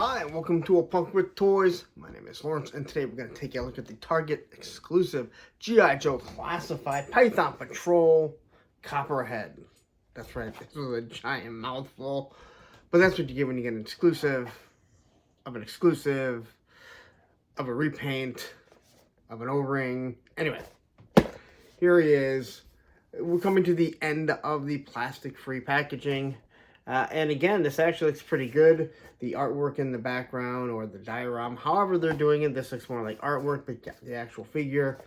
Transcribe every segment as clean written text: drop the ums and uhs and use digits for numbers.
Hi, and welcome to A Punk with Toys. My name is Lawrence, and today we're going to take a look at the Target exclusive G.I. Joe Classified Python Patrol Copperhead. That's right, this was a giant mouthful, but that's what you get when you get an exclusive, of a repaint, of an O-ring. Anyway, here he is. We're coming to the end of the plastic-free packaging. And again, this actually looks pretty good. The artwork in the background or the diorama, however they're doing it, this looks more like artwork, but the actual figure.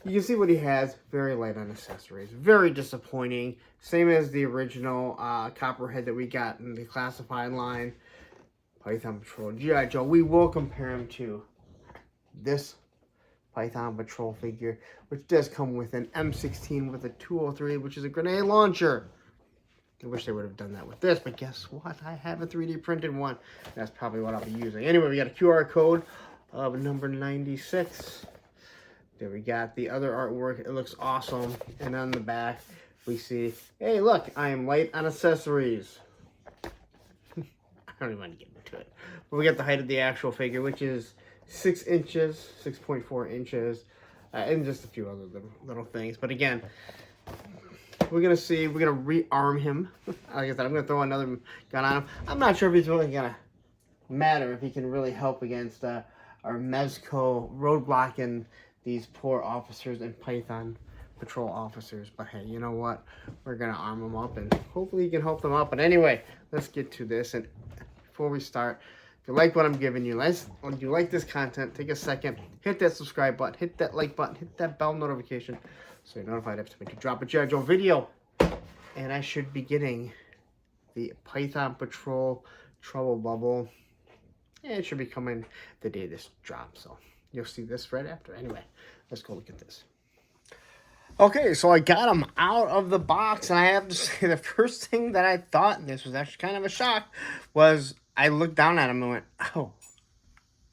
You can see what he has, very light on accessories. Very disappointing. Same as the original Copperhead that we got in the classified line. Python Patrol G.I. Joe. We will compare him to this Python Patrol figure, which does come with an M16 with a 203, which is a grenade launcher. I wish they would have done that with this, but guess what? I have a 3D printed one. That's probably what I'll be using. Anyway, we got a QR code of number 96. There we got the other artwork. It looks awesome. And on the back, we see, hey, look, I am light on accessories. I don't even want to get into it. But we got the height of the actual figure, which is 6 inches, 6.4 inches, and just a few other little things. But again, we're going to rearm him. Like I said, I'm going to throw another gun on him. I'm not sure if he's really going to matter, if he can really help against our Mezco roadblocking these poor officers and Python Patrol officers. But hey, you know what? We're going to arm him up, and hopefully he can help them out. But anyway, let's get to this. And before we start, if you like what I'm giving you, if you like this content, take a second, hit that subscribe button, hit that like button, hit that bell notification, so you're notified every time I drop a G.I. Joe video. And I should be getting the Python Patrol Trouble Bubble. And it should be coming the day this drops. So you'll see this right after. Anyway, let's go look at this. Okay, so I got them out of the box. And I have to say, the first thing that I thought, and this was actually kind of a shock, was I looked down at them and went, oh,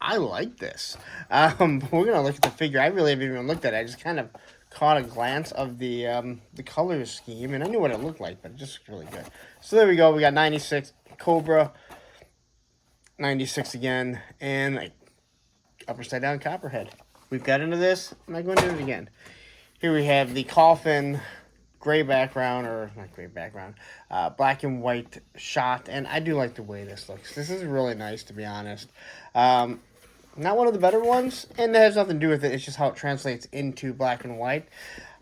I like this. We're going to look at the figure. I really haven't even looked at it. I just kind of caught a glance of the color scheme, and I knew what it looked like, but it just looked really good. So there we go. We got 96 Cobra, 96 again, and like upside down Copperhead. We've got into this. I'm not going to do it again. Here we have the coffin, gray background, or not gray background, black and white shot, and I do like the way this looks. This is really nice, to be honest. Not one of the better ones, and it has nothing to do with it. It's just how it translates into black and white.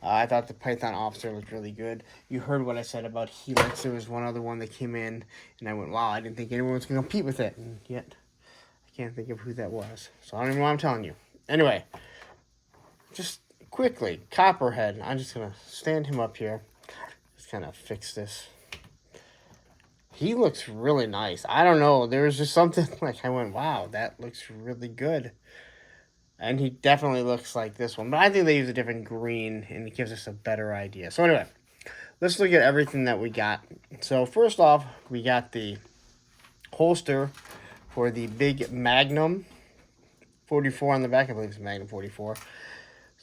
I thought the Python officer looked really good. You heard what I said about Helix. There was one other one that came in, and I went, wow, I didn't think anyone was going to compete with it. And yet, I can't think of who that was. So I don't even know what I'm telling you. Anyway, just quickly, Copperhead. I'm just going to stand him up here. Just kind of fix this. He looks really nice. I don't know. There was just something like I went, wow, that looks really good. And he definitely looks like this one. But I think they use a different green, and it gives us a better idea. So anyway, let's look at everything that we got. So first off, we got the holster for the big Magnum 44 on the back. I believe it's Magnum 44.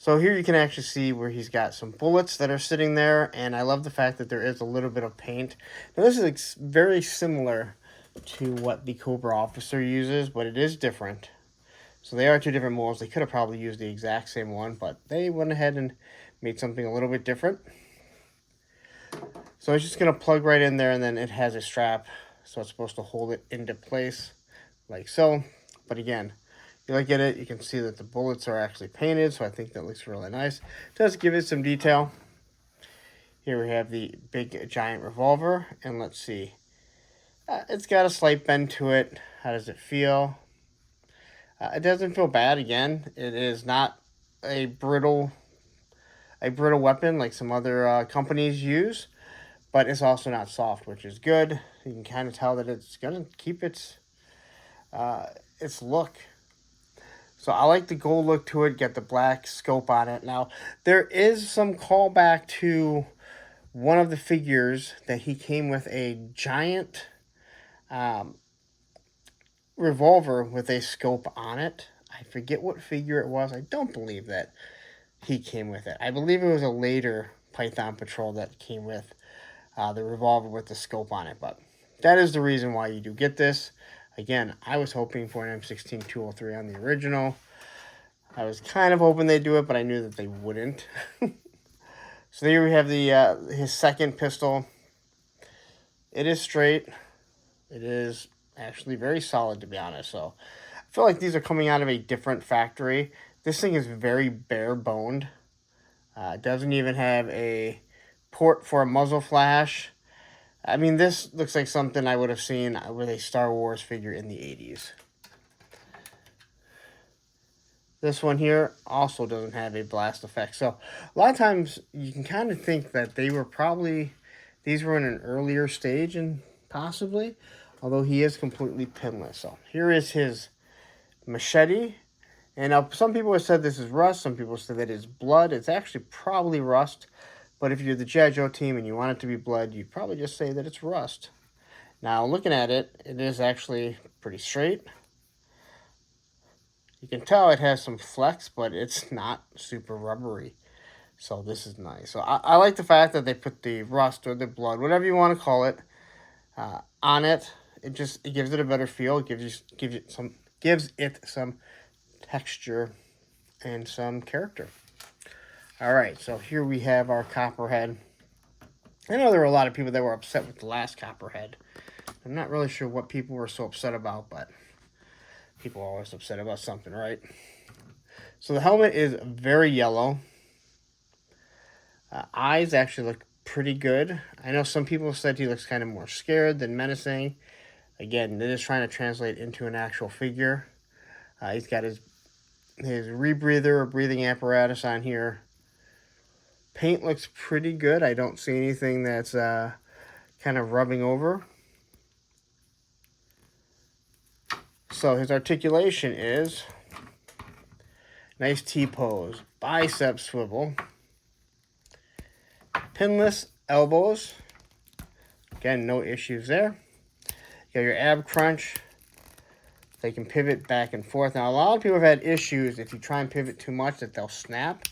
So here you can actually see where he's got some bullets that are sitting there, and I love the fact that there is a little bit of paint. Now this is very similar to what the Cobra officer uses, but it is different. So they are two different molds. They could have probably used the exact same one, but they went ahead and made something a little bit different. So it's just going to plug right in there, and then it has a strap, so it's supposed to hold it into place like so. But again, you look at it, you can see that the bullets are actually painted, so I think that looks really nice. It does give it some detail. Here we have the big giant revolver, and let's see. It's got a slight bend to it. How does it feel? It doesn't feel bad. Again, it is not a brittle weapon like some other companies use, but it's also not soft, which is good. You can kind of tell that it's gonna keep its look. So I like the gold look to it, get the black scope on it. Now, there is some callback to one of the figures that he came with a giant revolver with a scope on it. I forget what figure it was. I don't believe that he came with it. I believe it was a later Python Patrol that came with the revolver with the scope on it. But that is the reason why you do get this. Again, I was hoping for an M16-203 on the original. I was kind of hoping they'd do it, but I knew that they wouldn't. So here we have the his second pistol. It is straight. It is actually very solid, to be honest. So I feel like these are coming out of a different factory. This thing is very bare-boned. It doesn't even have a port for a muzzle flash. I mean, this looks like something I would have seen with a Star Wars figure in the 80s. This one here also doesn't have a blast effect. So a lot of times you can kind of think that these were in an earlier stage, and possibly, although he is completely pinless. So here is his machete. And now some people have said this is rust. Some people said that it's blood. It's actually probably rust. But if you're the G.I. Joe team and you want it to be blood, you'd probably just say that it's rust. Now, looking at it, it is actually pretty straight. You can tell it has some flex, but it's not super rubbery. So this is nice. So I like the fact that they put the rust or the blood, whatever you want to call it, on it. It gives it a better feel. It gives it some texture and some character. All right, so here we have our Copperhead. I know there were a lot of people that were upset with the last Copperhead. I'm not really sure what people were so upset about, but people are always upset about something, right? So the helmet is very yellow. Eyes actually look pretty good. I know some people said he looks kind of more scared than menacing. Again, it is trying to translate into an actual figure. He's got his rebreather or breathing apparatus on here. Paint looks pretty good. I don't see anything that's kind of rubbing over. So his articulation is nice T-pose, bicep swivel, pinless elbows. Again, no issues there. You got your ab crunch. They can pivot back and forth. Now, a lot of people have had issues if you try and pivot too much that they'll snap.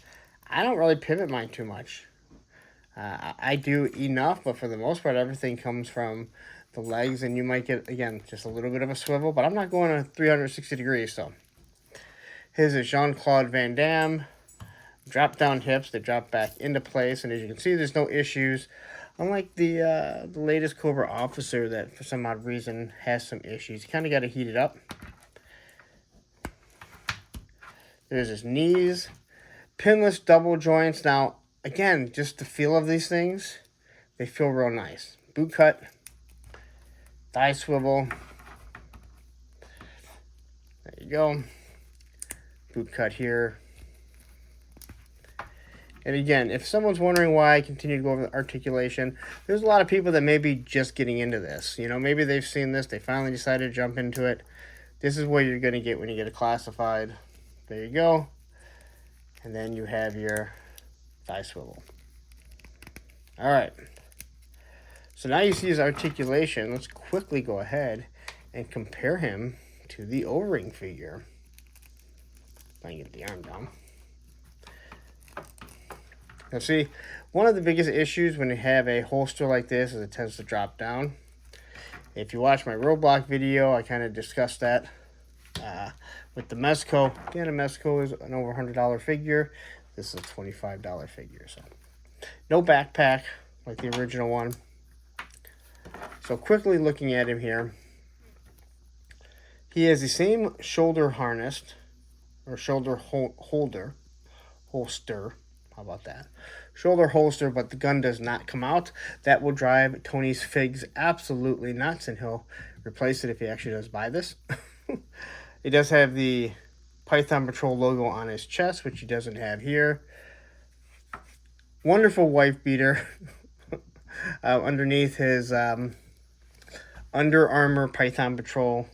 I don't really pivot mine too much. I do enough, but for the most part, everything comes from the legs, and you might get, again, just a little bit of a swivel, but I'm not going to 360 degrees, so. His is Jean-Claude Van Damme. Drop down hips, they drop back into place, and as you can see, there's no issues. Unlike the latest Cobra officer that, for some odd reason, has some issues. You kind of got to heat it up. There's his knees. Pinless double joints. Now, again, just the feel of these things, they feel real nice. Boot cut. Thigh swivel. There you go. Boot cut here. And again, if someone's wondering why I continue to go over the articulation, there's a lot of people that may be just getting into this. You know, maybe they've seen this, they finally decided to jump into it. This is what you're going to get when you get it classified. There you go. And then you have your thigh swivel. All right. So now you see his articulation. Let's quickly go ahead and compare him to the O-ring figure. If I can get the arm down. Now see, one of the biggest issues when you have a holster like this is it tends to drop down. If you watch my roadblock video, I kind of discussed that with the Mezco. Again, a Mezco is an over $100 figure. This is a $25 figure. So no backpack like the original one. So quickly looking at him here, he has the same shoulder harness or shoulder holster. How about that? Shoulder holster, but the gun does not come out. That will drive Tony's figs absolutely nuts, and he'll replace it if he actually does buy this. It does have the Python Patrol logo on his chest, which he doesn't have here. Wonderful wife beater underneath his Under Armour Python Patrol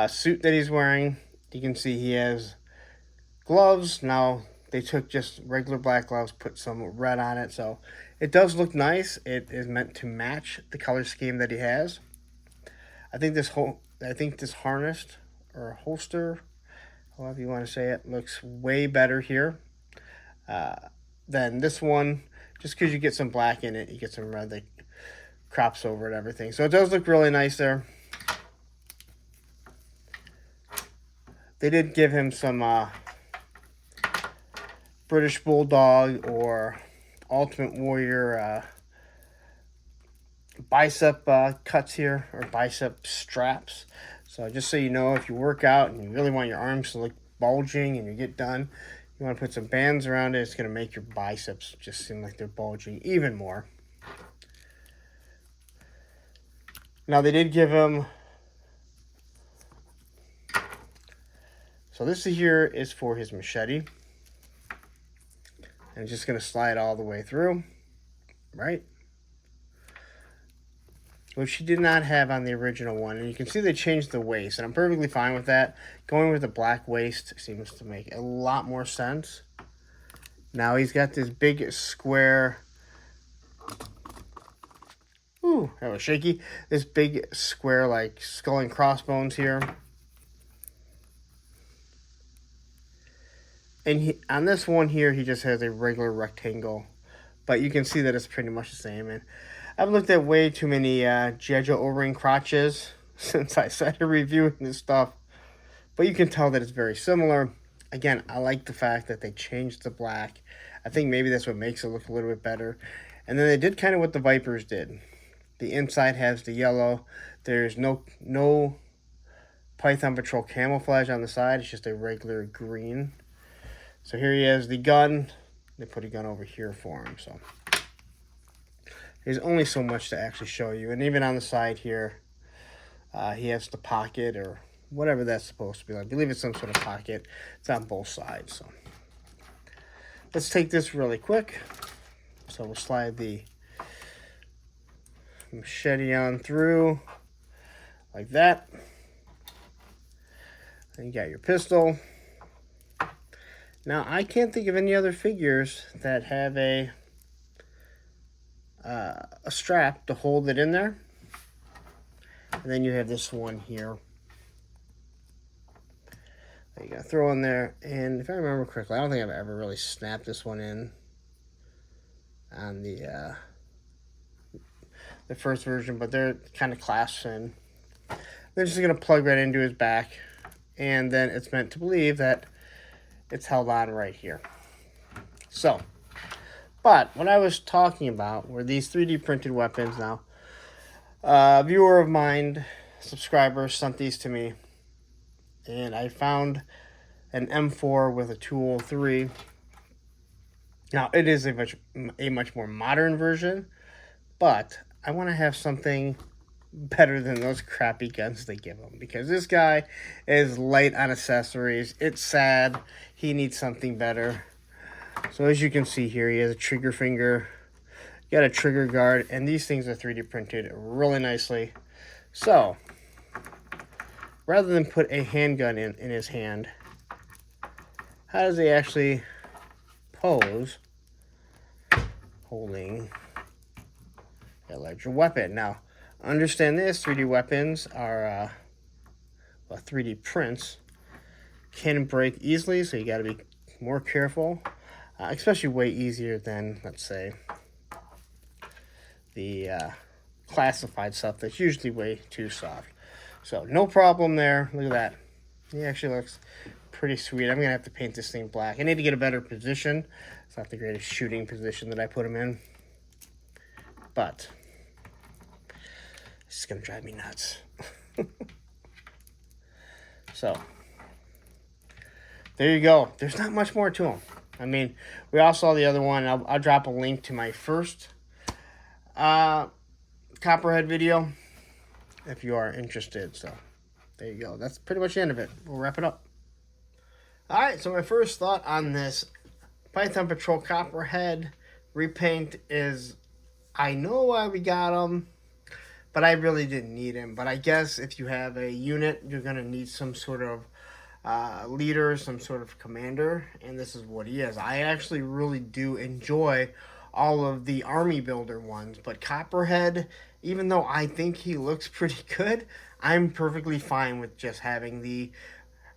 suit that he's wearing. You can see he has gloves. Now, they took just regular black gloves, put some red on it, so it does look nice. It is meant to match the color scheme that he has. I think this harness or holster, however you want to say it, looks way better here than this one. Just because you get some black in it, you get some red that crops over it, everything. So it does look really nice there. they did give him some British Bulldog or Ultimate Warrior bicep cuts here, or bicep straps. So just so you know, if you work out and you really want your arms to look bulging and you get done, you want to put some bands around it. It's going to make your biceps just seem like they're bulging even more. Now they did give him, so this here is for his machete. And it's just going to slide all the way through, right? Which she did not have on the original one. And you can see they changed the waist, and I'm perfectly fine with that. Going with a black waist seems to make a lot more sense. Now he's got this big square... Ooh, that was shaky. This big square, like, skull and crossbones here. And on this one here, he just has a regular rectangle. But you can see that it's pretty much the same. And I've looked at way too many G.I. Joe O-ring crotches since I started reviewing this stuff. But you can tell that it's very similar. Again, I like the fact that they changed the black. I think maybe that's what makes it look a little bit better. And then they did kind of what the Vipers did. The inside has the yellow. There's no Python Patrol camouflage on the side. It's just a regular green. So here he has the gun. They put a gun over here for him. So there's only so much to actually show you. And even on the side here, he has the pocket or whatever that's supposed to be. I believe it's some sort of pocket. It's on both sides. So let's take this really quick. So we'll slide the machete on through like that. And you got your pistol. Now, I can't think of any other figures that have a strap to hold it in there. And then you have this one here that you gotta throw in there. And if I remember correctly, I don't think I've ever really snapped this one in on the first version, but they're kind of clasped in. They're just gonna plug right into his back, and then it's meant to believe that it's held on right here. So, but what I was talking about were these 3D printed weapons. Now, a viewer of mine, subscriber, sent these to me, and I found an M4 with a 203. Now, it is a much more modern version, but I want to have something better than those crappy guns they give him, because this guy is light on accessories. It's sad. He needs something better. So as you can see here, he has a trigger finger, got a trigger guard, and these things are 3D printed really nicely. So rather than put a handgun in his hand, how does he actually pose holding a larger weapon? Now, understand this, 3D weapons are, 3D prints can break easily, so you got to be more careful, especially way easier than, let's say, the classified stuff that's usually way too soft. So, no problem there. Look at that. He actually looks pretty sweet. I'm going to have to paint this thing black. I need to get a better position. It's not the greatest shooting position that I put him in, but it's going to drive me nuts. So, there you go. There's not much more to them. I mean, we all saw the other one. I'll drop a link to my first Copperhead video if you are interested. So, there you go. That's pretty much the end of it. We'll wrap it up. Alright, so my first thought on this Python Patrol Copperhead repaint is, I know why we got him, but I really didn't need him. But I guess if you have a unit, you're going to need some sort of leader, some sort of commander, and this is what he is. I actually really do enjoy all of the army builder ones, but Copperhead, even though I think he looks pretty good, I'm perfectly fine with just having the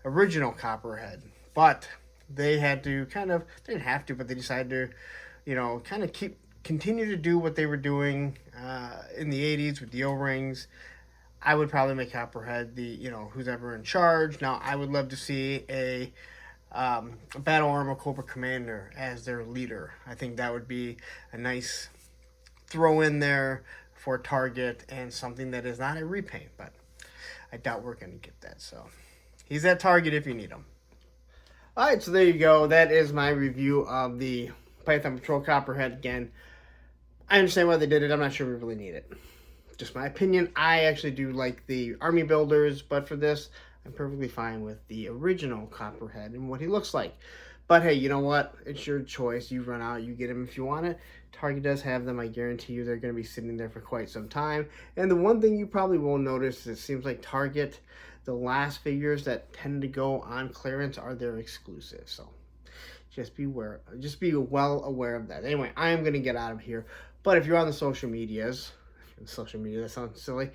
original Copperhead. But they had to they didn't have to, but they decided to, kind of continue to do what they were doing in the 80s with the O-rings. I would probably make Copperhead the, you know, who's ever in charge. Now, I would love to see a Battle Armor Cobra Commander as their leader. I think that would be a nice throw in there for Target and something that is not a repaint, but I doubt we're going to get that. So he's at Target if you need him. All right, so there you go. That is my review of the Python Patrol Copperhead again. I understand why they did it. I'm not sure we really need it. Just my opinion. I actually do like the army builders, but for this, I'm perfectly fine with the original Copperhead and what he looks like. But hey, you know what? It's your choice. You run out, you get him if you want it. Target does have them. I guarantee you they're going to be sitting there for quite some time. And the one thing you probably will notice is it seems like Target, the last figures that tend to go on clearance are their exclusives. So just be well aware of that. Anyway, I am going to get out of here. But if you're on the social medias, that sounds silly.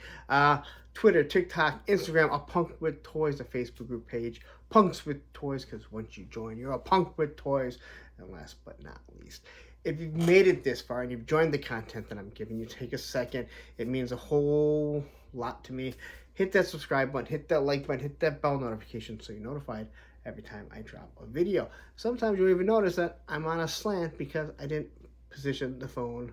Twitter, TikTok, Instagram, A Punk with Toys, the Facebook group page, Punks with Toys, because once you join, you're a punk with toys. And last but not least, if you've made it this far and you've joined the content that I'm giving you, take a second. It means a whole lot to me. Hit that subscribe button, hit that like button, hit that bell notification so you're notified every time I drop a video. Sometimes you'll even notice that I'm on a slant because I didn't position the phone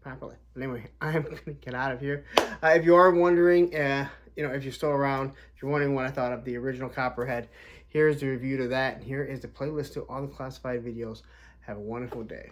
properly. But anyway, I'm going to get out of here. If you are wondering, you know, if you're still around, if you're wondering what I thought of the original Copperhead, here's the review to that, and here is the playlist to all the classified videos. Have a wonderful day.